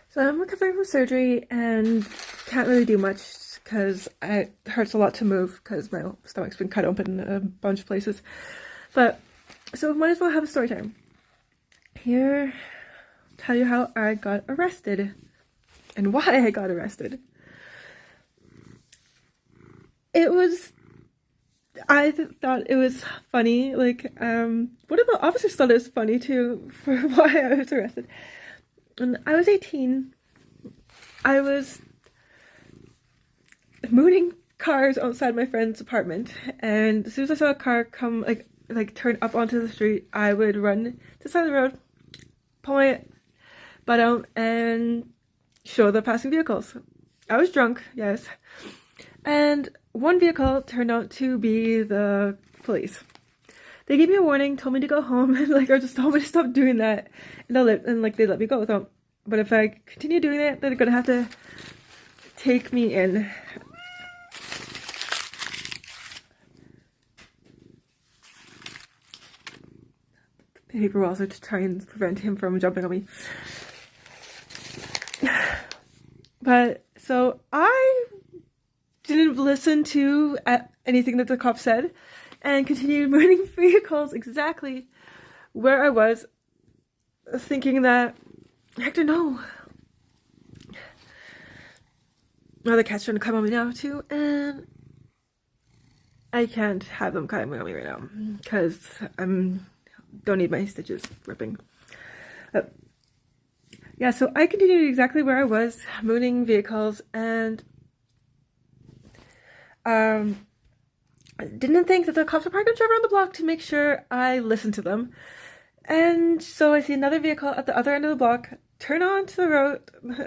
So I'm recovering from surgery and can't really do much because it hurts a lot to move because my stomach's been cut open a bunch of places. But so might as well have a story time. Here, tell you how I got arrested and why I got arrested. I thought it was funny. One of the officers thought it was funny too for why I was arrested. When I was 18, I was mooning cars outside my friend's apartment, and as soon as I saw a car come, turn up onto the street, I would run to the side of the road, pull my butt out, and show the passing vehicles. I was drunk, yes, and one vehicle turned out to be the police. They gave me a warning, told me to go home, and or just told me to stop doing that, and they let me go. So, but if I continue doing that, they're gonna have to take me in. Paper walls are to try and prevent him from jumping on me. But so I didn't listen to anything that the cop said and continued moving vehicles exactly where I was, thinking that, Hector, no. Now the cat's trying to climb on me now too, and I can't have them climbing on me right now because don't need my stitches ripping. Yeah, so I continued exactly where I was, mooning vehicles, and didn't think that the cops were probably going to drive around the block to make sure I listened to them. And so I see another vehicle at the other end of the block turn onto the road,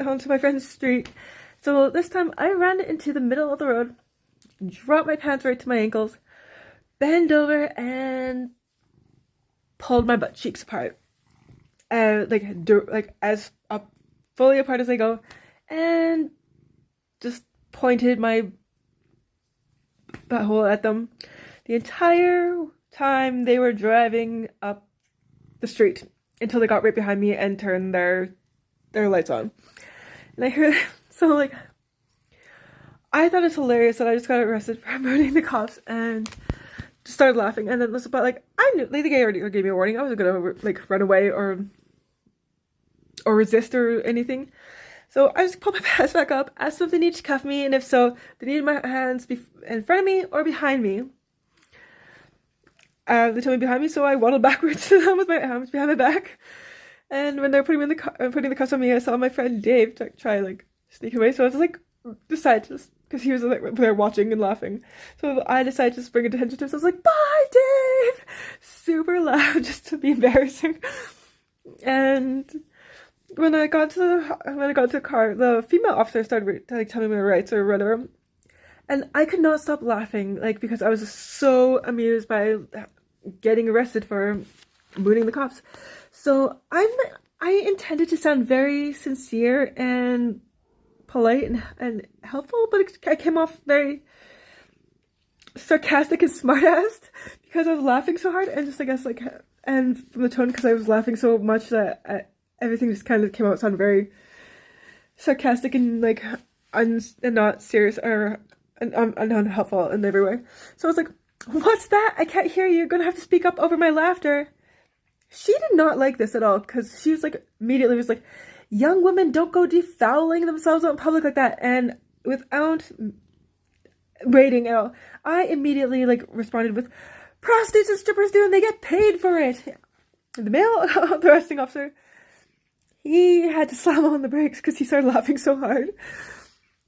onto my friend's street. So this time I ran into the middle of the road, dropped my pants right to my ankles, bent over, and pulled my butt cheeks apart. As up, fully apart as I go, and just pointed my butthole at them the entire time they were driving up the street until they got right behind me and turned their lights on. And I heard, I thought it's hilarious that I just got arrested for mooning the cops and just started laughing. And then I knew, the guy already gave me a warning. I wasn't gonna run away or resist or anything. So I just pulled my pants back up, asked them if they needed to cuff me, and if so, they needed my hands in front of me or behind me. They told me behind me, so I waddled backwards to them with my arms behind my back. And when they were putting the cuffs on me, I saw my friend Dave try sneak away. So I was decided to, because he was there watching and laughing. So I decided to just bring attention to him. So I was like, "Bye, Dave!" Super loud, just to be embarrassing. And when I got to the car, the female officer started telling me my rights or whatever, and I could not stop laughing, because I was so amused by getting arrested for mooning the cops. So I intended to sound very sincere and polite and helpful, but I came off very sarcastic and smartass because I was laughing so hard, and just and from the tone, because I was laughing so much that everything just kind of came out sound very sarcastic and and not serious or unhelpful in every way. So I was like, "What's that? I can't hear you. You're gonna have to speak up over my laughter." She did not like this at all, because she was immediately was like, "Young women don't go defouling themselves out in public like that." And without waiting at all, I immediately responded with, "Prostitutes and strippers do, and they get paid for it." The male arresting officer, he had to slam on the brakes because he started laughing so hard.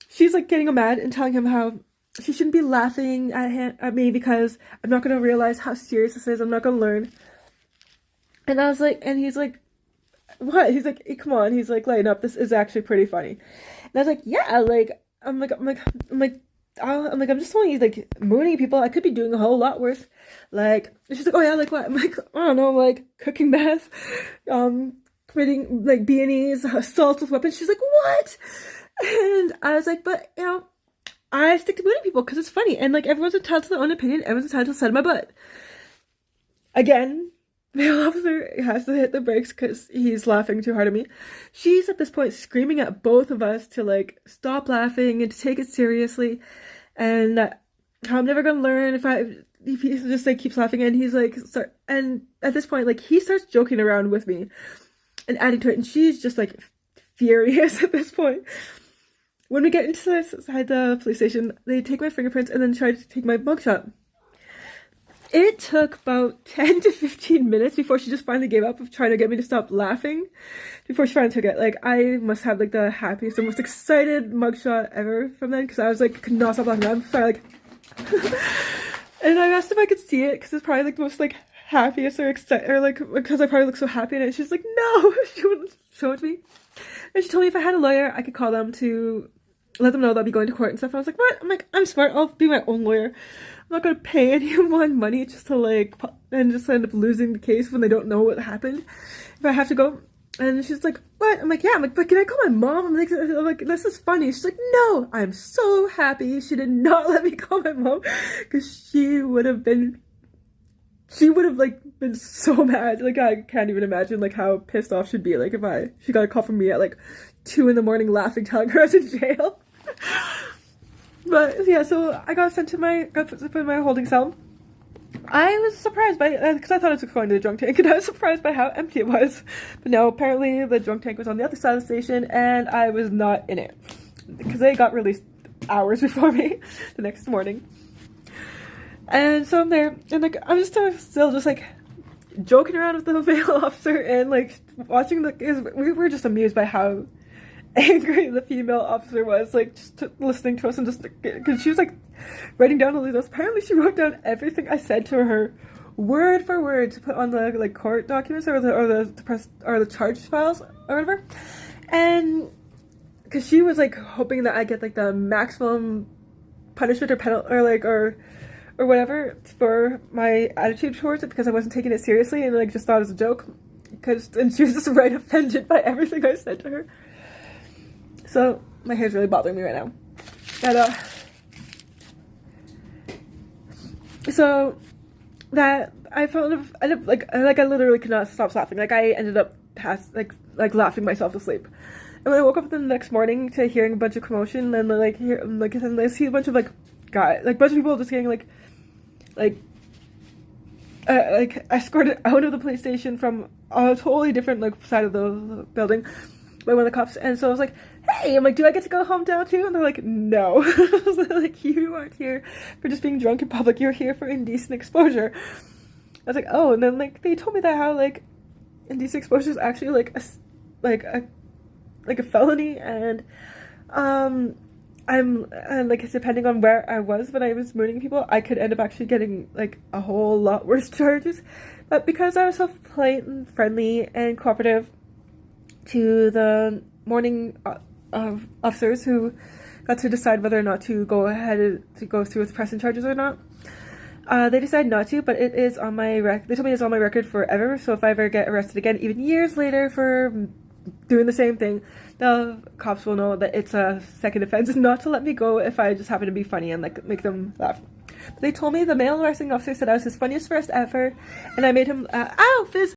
She's getting him mad and telling him how she shouldn't be laughing at me because I'm not going to realize how serious this is. I'm not going to learn. And I was and he's like, "What?" He's like, "Hey, come on." He's like, "Lighten up. This is actually pretty funny." And I was like, "Yeah." I'm just only mooning people. I could be doing a whole lot worse. She's like, "Oh yeah, what?" I'm like, "I don't know, cooking meth, committing B&Es, assault with weapons." She's like, "What?" And I was like, "But I stick to mooning people because it's funny, and everyone's entitled to their own opinion. Everyone's entitled to side of my butt." Again, male officer has to hit the brakes because he's laughing too hard at me. She's at this point screaming at both of us to like stop laughing and to take it seriously, and how I'm never gonna learn if he just like keeps laughing. And he's like, and at this point, like he starts joking around with me and adding to it, and she's just like furious at this point. When we get inside the police station, they take my fingerprints and then try to take my mugshot. It took about 10 to 15 minutes before she just finally gave up of trying to get me to stop laughing before she finally took it. Like, I must have, like, the happiest, the most excited mugshot ever from then, because I was, like, could not stop laughing. I'm sorry, like... And I asked if I could see it, because it's probably, like, the most, like, happiest or excited, or, like, because I probably look so happy in it. She's like, no! She wouldn't show it to me. And she told me if I had a lawyer, I could call them to let them know that I'll be going to court and stuff. I was like, what? I'm like, I'm smart. I'll be my own lawyer. I'm not gonna pay anyone money just to like, and just end up losing the case when they don't know what happened if I have to go. And she's like, what? I'm like, yeah. I'm like, but can I call my mom? I'm like, this is funny. She's like, no. I'm so happy she did not let me call my mom, because she would have like been so mad. Like, I can't even imagine like how pissed off she'd be like if she got a call from me at like 2 in the morning laughing, telling her I was in jail. But yeah, so I got put in my holding cell. I was surprised by, because I thought it was going to the drunk tank, and I was surprised by how empty it was. But no, apparently the drunk tank was on the other side of the station, and I was not in it, because they got released hours before me the next morning. And so I'm there, and like I'm just still just like joking around with the male officer, and like watching we were just amused by how angry the female officer was, like just listening to us, and just because she was like writing down all these notes. Apparently she wrote down everything I said to her word for word to put on the like court documents or the charge files or whatever. And because she was like hoping that I get like the maximum punishment or penalty or whatever for my attitude towards it, because I wasn't taking it seriously and like just thought it was a joke. And she was just right offended by everything I said to her. So my hair's really bothering me right now. And so that I literally could not stop laughing. Like I ended up laughing myself to sleep. And when I woke up the next morning to hearing a bunch of commotion, and and I see a bunch of bunch of people just getting escorted out of the police station from a totally different side of the building by one of the cops. And so I was like, hey, I'm like, do I get to go home now too? And they're like, no. I was like, you aren't here for just being drunk in public, you're here for indecent exposure. I was like, oh. And then they told me that how indecent exposure is actually a felony, and I'm depending on where I was when I was mooning people, I could end up actually getting a whole lot worse charges. But because I was so polite and friendly and cooperative to the morning officers who got to decide whether or not to go ahead to go through with pressing charges or not, they decided not to. But it is on my they told me it's on my record forever. So if I ever get arrested again, even years later for doing the same thing, the cops will know that it's a second offense, and not to let me go if I just happen to be funny and make them laugh. But they told me the male arresting officer said I was his funniest arrest ever, and I made him ow fizz